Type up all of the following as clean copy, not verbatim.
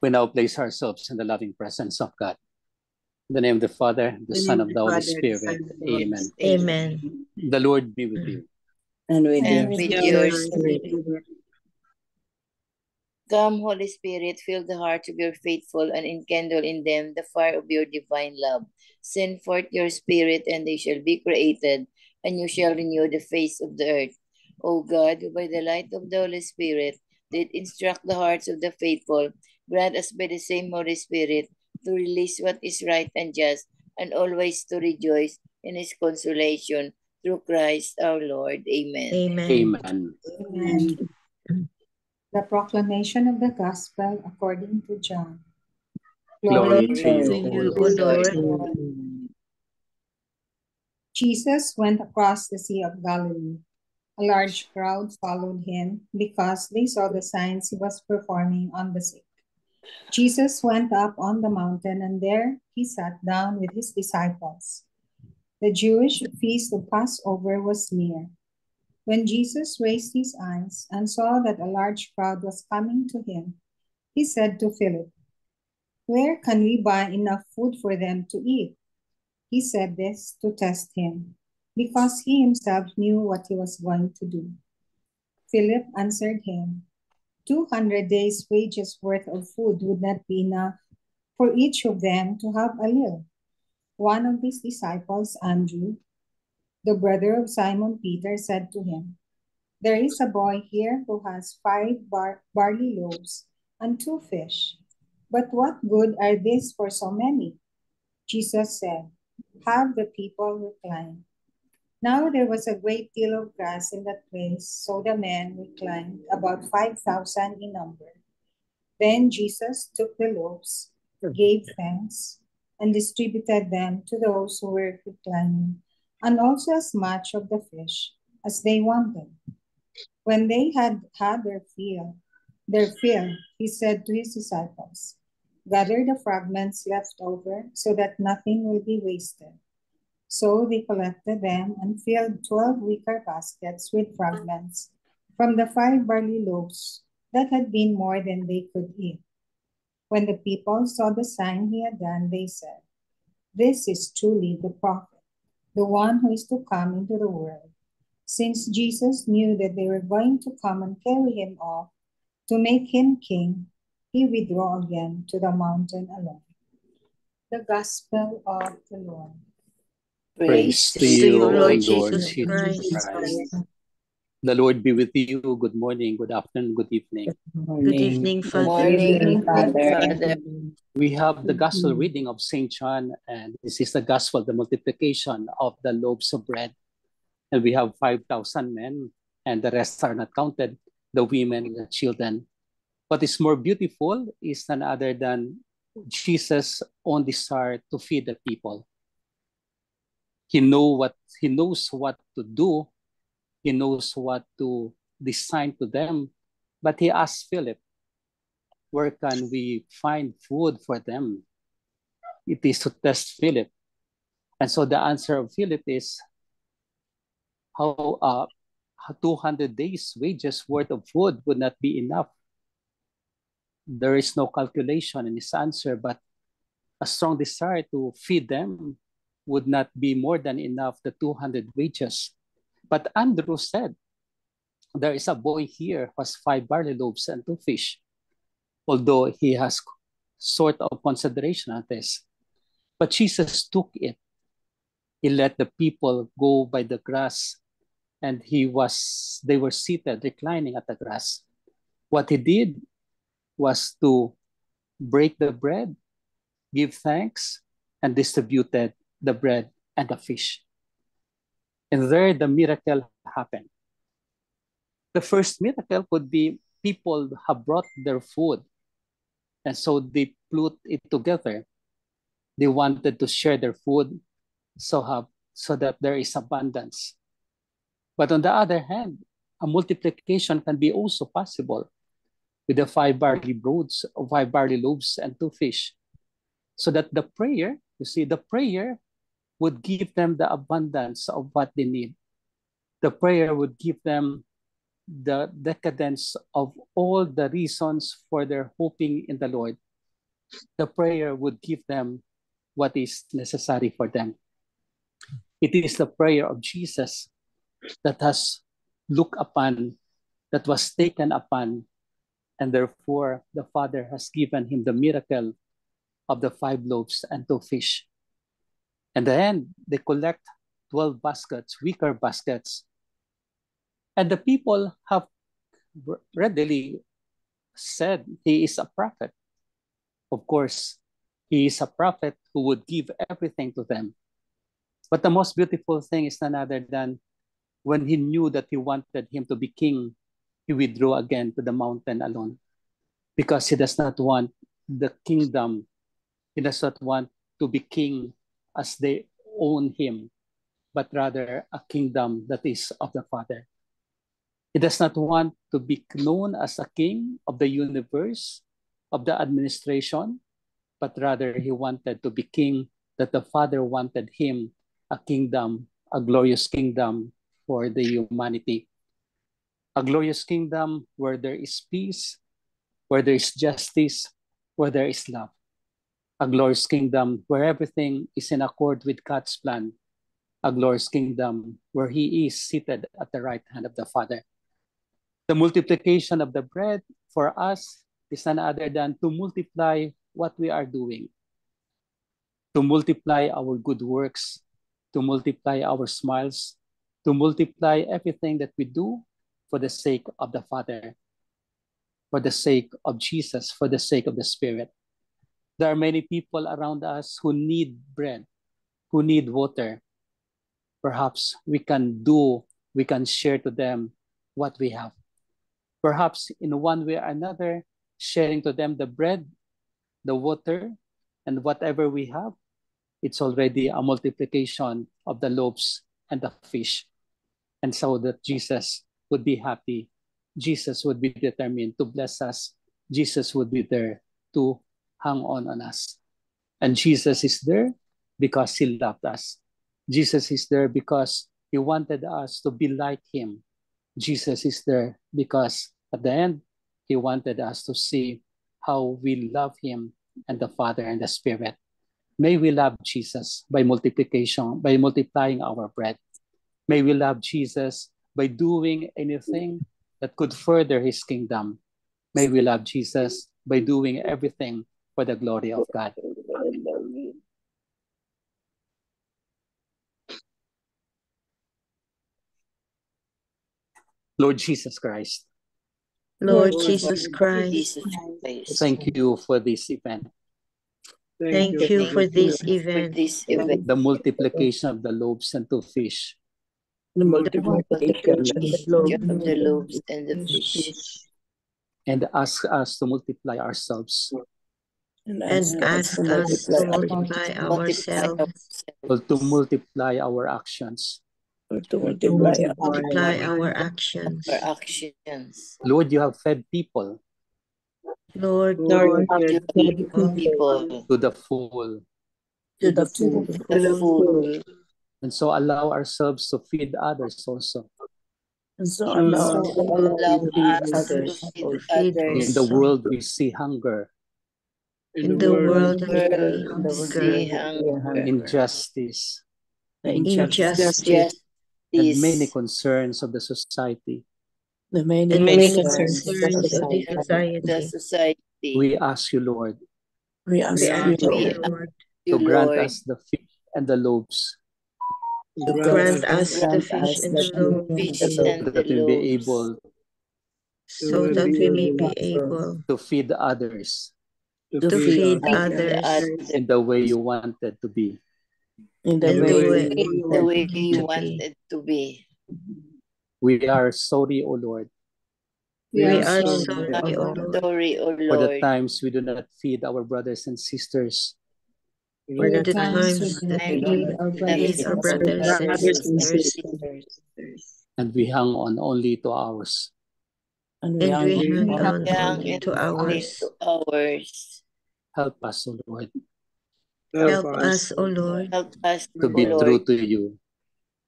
We now place ourselves in the loving presence of God. In the name of the Father, the Son, of the Holy Spirit. Amen. Amen. The Lord be with you. And with And yours. with your your spirit. spirit. Come, Holy Spirit, fill the hearts of your faithful and enkindle in them the fire of your divine love. Send forth your Spirit, and they shall be created, and you shall renew the face of the earth. O God, who by the light of the Holy Spirit did instruct the hearts of the faithful, grant us by the same Holy Spirit to release what is right and just, and always to rejoice in his consolation through Christ our Lord. Amen. Amen. Amen. The proclamation of the gospel according to John. Glory to To you, you, O O Lord. Lord. Jesus went across the Sea of Galilee. A large crowd followed him because they saw the signs he was performing on the sick. Jesus went up on the mountain, and there he sat down with his disciples. The Jewish feast of Passover was near. When Jesus raised his eyes and saw that a large crowd was coming to him, he said to Philip, "Where can we buy enough food for them to eat?" He said this to test him, because he himself knew what he was going to do. Philip answered him, 200 days' wages worth of food would not be enough for each of them to have a little. One of his disciples, Andrew, the brother of Simon Peter, said to him, "There is a boy here who has 5 barley loaves and 2 fish. But what good are these for so many?" Jesus said, "Have the people recline." Now there was a great deal of grass in that place, so the men reclined, about 5,000 in number. Then Jesus took the loaves, gave thanks, and distributed them to those who were reclining, and also as much of the fish as they wanted. When they had had their fill, he said to his disciples, "Gather the fragments left over so that nothing will be wasted." So they collected them and filled 12 wicker baskets with fragments from the 5 barley loaves that had been more than they could eat. When the people saw the sign he had done, they said, "This is truly the prophet, the one who is to come into the world." Since Jesus knew that they were going to come and carry him off to make him king, he withdrew again to the mountain alone. The Gospel of the Lord. Praise to you, O Lord Jesus Christ. The Lord be with you. Good morning, good afternoon, good evening. Good evening, Father. Good evening, Father. We have the Gospel reading of St. John, and this is the Gospel, the multiplication of the loaves of bread. And we have 5,000 men, and the rest are not counted, the women and the children. What is more beautiful is none other than Jesus' own desire to feed the people. He knows what to do. He knows what to design to them. But he asked Philip, where can we find food for them? It is to test Philip. And so the answer of Philip is how 200 days wages worth of food would not be enough. There is no calculation in his answer, but a strong desire to feed them would not be more than enough, the 200 wages. But Andrew said, there is a boy here who has 5 barley loaves and 2 fish, although he has sort of consideration on this. But Jesus took it. He let the people go by the grass, and they were seated, reclining at the grass. What he did was to break the bread, give thanks, and distributed the bread and the fish. And there the miracle happened. The first miracle could be people have brought their food, and so they put it together. They wanted to share their food so that there is abundance. But on the other hand, a multiplication can be also possible with the 5 barley loaves and 2 fish. So that the prayer would give them the abundance of what they need. The prayer would give them the decadence of all the reasons for their hoping in the Lord. the prayer would give them what is necessary for them. It is the prayer of Jesus that has looked upon, that was taken upon, and therefore the Father has given him the miracle of the 5 loaves and 2 fish. And then they collect 12 baskets, wicker baskets. And the people have readily said he is a prophet. Of course, he is a prophet who would give everything to them. But the most beautiful thing is none other than when he knew that he wanted him to be king, he withdrew again to the mountain alone, because he does not want the kingdom. He does not want to be king as they own him, but rather a kingdom that is of the Father. He does not want to be known as a king of the universe, of the administration, but rather he wanted to be king that the Father wanted him, a kingdom, a glorious kingdom for the humanity. A glorious kingdom where there is peace, where there is justice, where there is love. A glorious kingdom where everything is in accord with God's plan. A glorious kingdom where he is seated at the right hand of the Father. The multiplication of the bread for us is none other than to multiply what we are doing, to multiply our good works, to multiply our smiles, to multiply everything that we do for the sake of the Father, for the sake of Jesus, for the sake of the Spirit. There are many people around us who need bread, who need water. Perhaps we can share to them what we have. Perhaps in one way or another, sharing to them the bread, the water, and whatever we have, it's already a multiplication of the loaves and the fish. And so that Jesus would be happy. Jesus would be determined to bless us. Jesus would be there to hang on us. And Jesus is there because he loved us. Jesus is there because he wanted us to be like him. Jesus is there because at the end, he wanted us to see how we love him and the Father and the Spirit. May we love Jesus by multiplication, by multiplying our bread. May we love Jesus by doing anything that could further his kingdom. May we love Jesus by doing everything for the glory of God. Lord Jesus Christ. Lord Jesus Christ, Thank you for this event. thank you for this event, The multiplication of the loaves and 2 fish. The multiplication of the loaves and the fish. And ask us to multiply ourselves. and ask us to multiply ourselves, Or to multiply our actions. or to multiply multiply our actions. Our actions. Lord, you have fed people Lord, You feed people people to the full. to the full. the full. And so allow ourselves to feed others also. And so allow Allow us others to feed also. others. In the world we see hunger, in the world The we world see see hunger, hunger, injustice, injustice, and many concerns of the society. The many and many concerns of the concerns of the society. the society. society. We ask you, Lord, We ask We you, ask Lord, you, Lord, to grant Lord, us the fish and the loaves, to grant us the grant fish us and the the loaves, fish the and so the that we may be loaves, able so that we may be able to feed others to feed the others others in the way you wanted to be. in the in way the way the way to you be. wanted to be. We are sorry, O Lord, We are sorry, sorry, O Lord, Sorry, O for the Lord, times we do not feed our brothers and sisters, for the times times we that times we feed our feed brothers our and brothers and sisters, and we hung on only to ours. and and we hang on on young only and to ours. to ours. Help us, O Lord, Help us, O Lord, Help us, to be O true Lord, to you.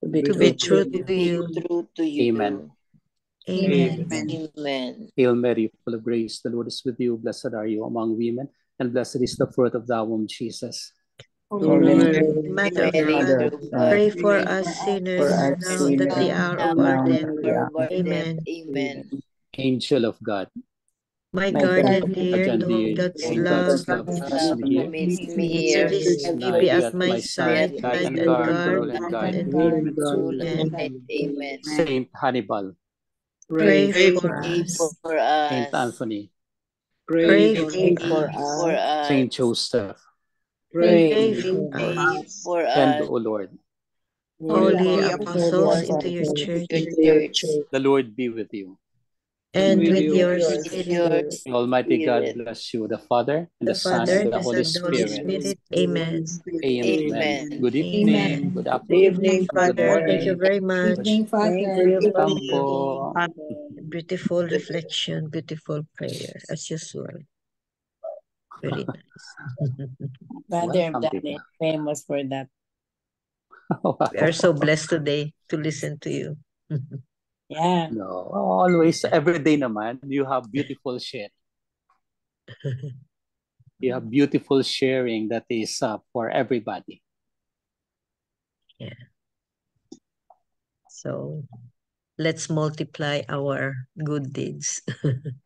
to be to true be to true you. to you. true to you. Amen. Amen. Amen. Hail Mary, full of grace, the Lord is with you. Blessed are you among women, and blessed is the fruit of thy womb, Jesus. Holy Mother of Mary, God, Mother of God, pray for pray us for us sinners us now and sinners, at the now hour of and our now at and death. the at hour the of our death. Amen. Amen. Angel of God, My My guardian guardian dear, guardian to whom dear, God's whom love God's love has Love me here, meets me here. release me, now be be at at my my side, side, guide guide and and guard, guard rule and and guide. guide. True Amen. light. Amen. Saint Hannibal, Pray Pray for us. for Saint us. Anthony, Pray Pray for for us. us. Saint Joseph, Pray for Pray us. for and us. O Lord, Holy Holy apostles, apostles into your to church, your church the Lord be with you. and with your with your spirit, May Almighty God spirit. bless you, the Father, and the the Son, Father, and the the Holy Son, the Holy Spirit. Spirit. Amen. Amen. Amen. Good Amen. evening, good Amen. Good evening, afternoon, good Father. Thank you morning. very much. Evening, Father. Welcome po. Beautiful reflection, beautiful prayer, as usual. Very nice. Father Welcome, Danny Tita. is famous for that. We are so blessed today to listen to you. Yeah. No, always, every day naman, you have beautiful share. You have beautiful sharing that is for everybody. Yeah. So let's multiply our good deeds.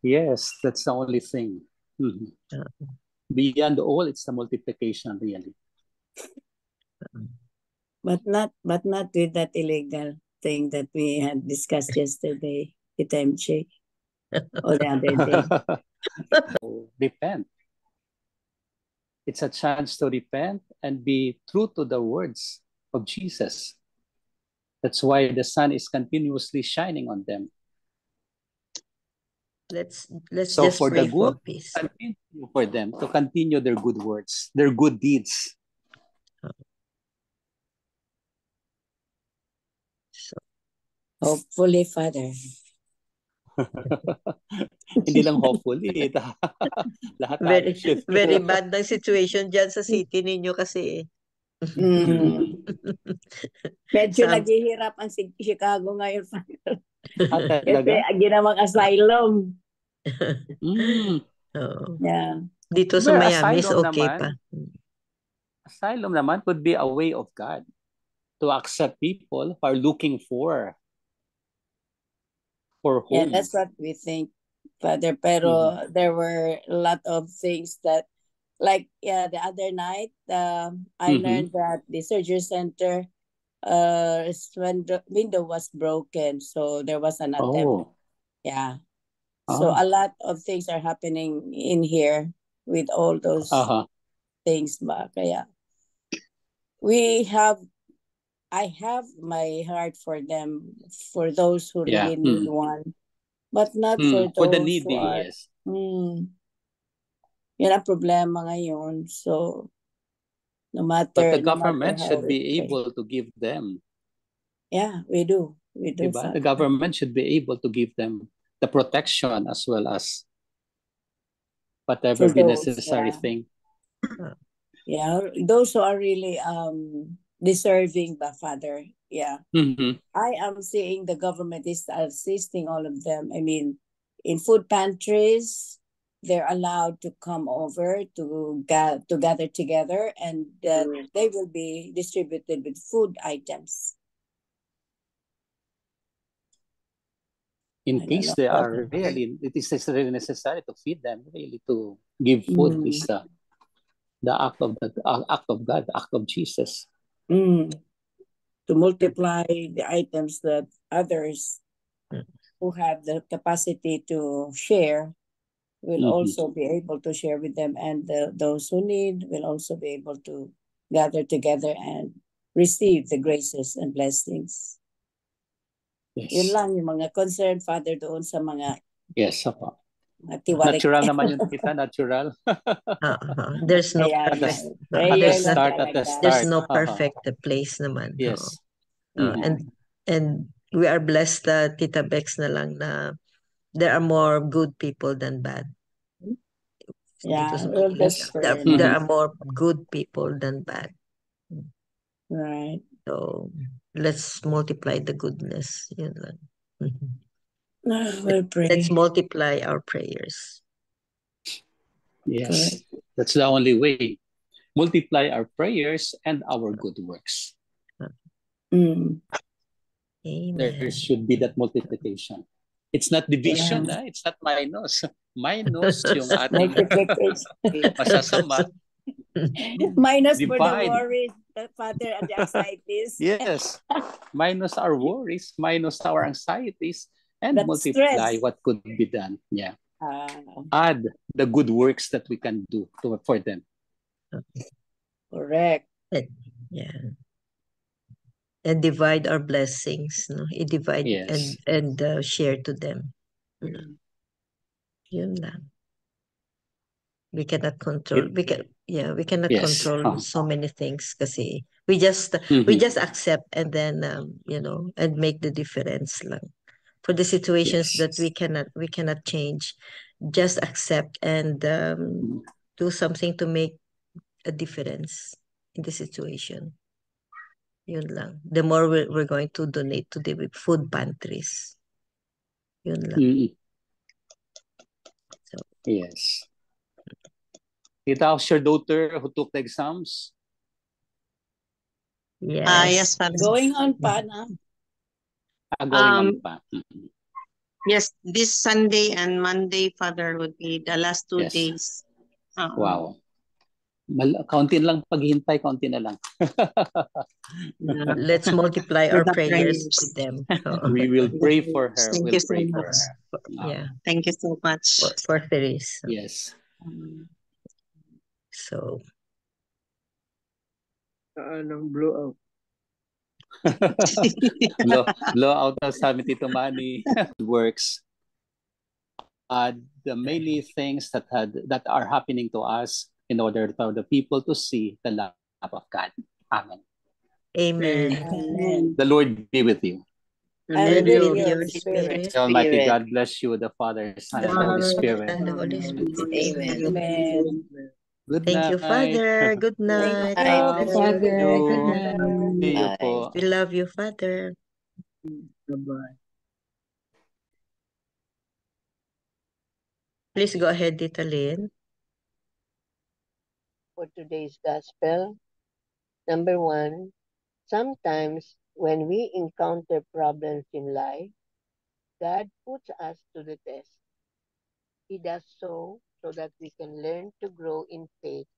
Yes, that's the only thing. Mhm. Beyond all, it's the multiplication, really. But not with that illegal thing that we had discussed yesterday, the MJ, or the other day. So, repent. It's a chance to repent and be true to the words of Jesus. That's why the sun is continuously shining on them. Let's So just for the pray for good, peace. continue for them to continue their good words, their good deeds. So, Hopefully, Father. Hindi lang hopefully. Lahat tayo very should. very bad na situation dyan sa city ninyo kasi Medyo Some, naghihirap ang Chicago ngayon, Father. Kasi Talaga? ginawang asylum. oh. Yeah. Dito sa Well, Miami is asylum okay naman, pa. asylum naman could be a way of God to accept people who are looking for Yeah, home. that's what we think, Father. Pero there were a lot of things that, like, yeah, the other night, I learned that the surgery center, when the window was broken, so there was an attempt. Oh. Yeah. So a lot of things are happening in here with all those things. Kaya I have my heart for them, for those who really need one, but not for those for the needy, who are. yes. Yan ang problema ngayon. So, no matter. But the government should we be pray. able to give them. Yeah, we do. We do. Diba? The government should be able to give them the protection as well as whatever For be those, necessary thing. Yeah, those who are really deserving, Father. Yeah. I am seeing the government is assisting all of them. I mean, in food pantries, they're allowed to come over to gather together, and they will be distributed with food items. In case they are really, it is really necessary to feed them, really to give food is the act of God, the act of Jesus. To multiply the items that others who have the capacity to share will also be able to share with them, and those who need will also be able to gather together and receive the graces and blessings. Yes. Yun lang yung mga concern, Father, doon sa mga natural naman yung kita, natural. There's no there's no perfect place naman. Yes. And we are blessed that Tita Bex na lang na there are more good people than bad. Yeah, there are more good people than bad. Right. So let's multiply the goodness. Yun lang. We'll pray. Let's multiply our prayers. Yes, That's the only way. Multiply our prayers and our good works. Mm. There Amen. should be that multiplication. It's not division, Yeah. it's not minus. Minus yung ating Multiplication. masasama. Minus for the Divide. worries, the Father, and the anxieties. Yes. Minus our worries, minus our anxieties, and That multiply stress. what could be done. Yeah. Ah, Add the good works that we can do for them. correct. Yeah. And divide our blessings, no? I-divide Yes. and share to them. Yun lang. We cannot control. We cannot Yes. control so many things kasi we just accept and then and make the difference lang. For the situations that we cannot change, just accept and do something to make a difference in the situation. Yun lang. The more we're going to donate to the food pantries. Yun lang. So, yes. Tita, how's your daughter who took the exams? yes. Yes, Father. Going on pa na. Going on pa. Yes, this Sunday and Monday, Father, would be the last 2 days. Wow. Kaunti lang paghihintay, kaunti na lang. Let's multiply our prayers to them. We will pray for her. Thank We'll you so pray much. for her. Yeah. Thank you so much. For Therese. Yes. So. Blowout. blowout na sabi Tito Manny. Works. The many things that are happening to us in order for the people to see the love of God. Amen. Amen. Amen. The Lord be with you. And with with your your spirit. The Almighty God bless you, the Father, Son, and the Holy Spirit. And the Holy Spirit. Amen. Amen. Good Thank you, night. Father. Good night. Thank you, Father. Good night. See you Bye. po. We love you, Father. Bye-bye. Please go ahead, Tita Lynn. For today's gospel, number 1, sometimes when we encounter problems in life, God puts us to the test. He does so that we can learn to grow in faith.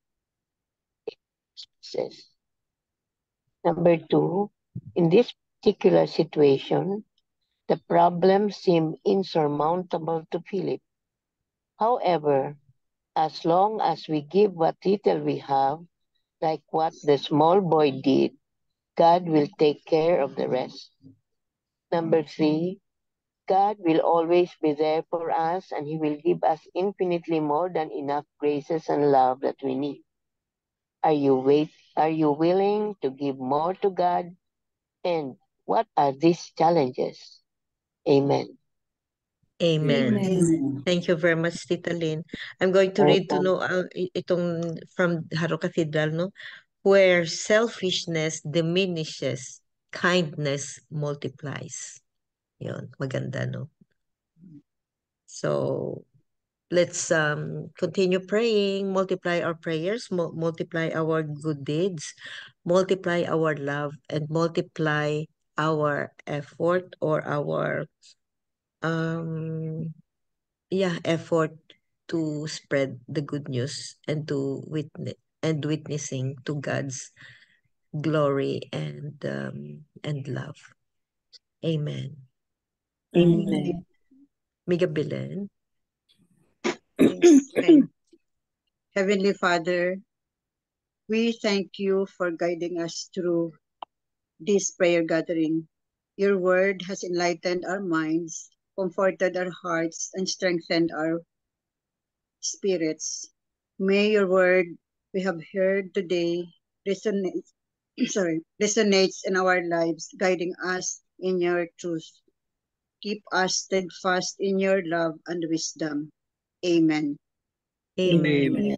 Number 2, in this particular situation, the problem seemed insurmountable to Philip. However, as long as we give what little we have, like what the small boy did, God will take care of the rest. Number 3, God will always be there for us, and He will give us infinitely more than enough graces and love that we need. Are you willing to give more to God? And what are these challenges? Amen. Amen. Amen. Thank you very much, Tita Lynn. I'm going to read itong from Haro Cathedral, no? Where selfishness diminishes, kindness multiplies. Yun, maganda, no? So, let's continue praying, multiply our prayers, multiply our good deeds, multiply our love, and multiply our effort or our effort to spread the good news and to witnessing to God's glory and love. Amen. Amen. Miga Belen. Yes. Heavenly Father, we thank you for guiding us through this prayer gathering. Your word has enlightened our minds, comforted our hearts, and strengthened our spirits. May your word we have heard today resonates in our lives, guiding us in your truth. Keep us steadfast in your love and wisdom. Amen. Amen.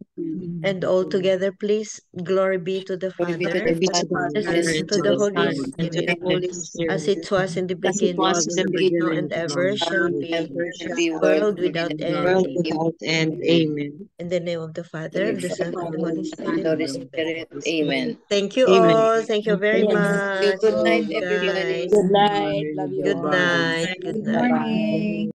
And all together, please, glory be to the Glory be to Father, the Father, and to to the the Holy Son, and to the Holy Spirit, as Spirit, it was in the as it beginning, was in the is now, beginning, and ever shall and be, ever shall be, world without end. world without end. Amen. In the name of the Father, In the Son, and the Holy the Spirit. Holy Spirit. Amen. Thank you Amen. all. Thank you very Yes. much. Good night, Good everybody. night. Good night. Love you Good all. night. Good Good night. morning.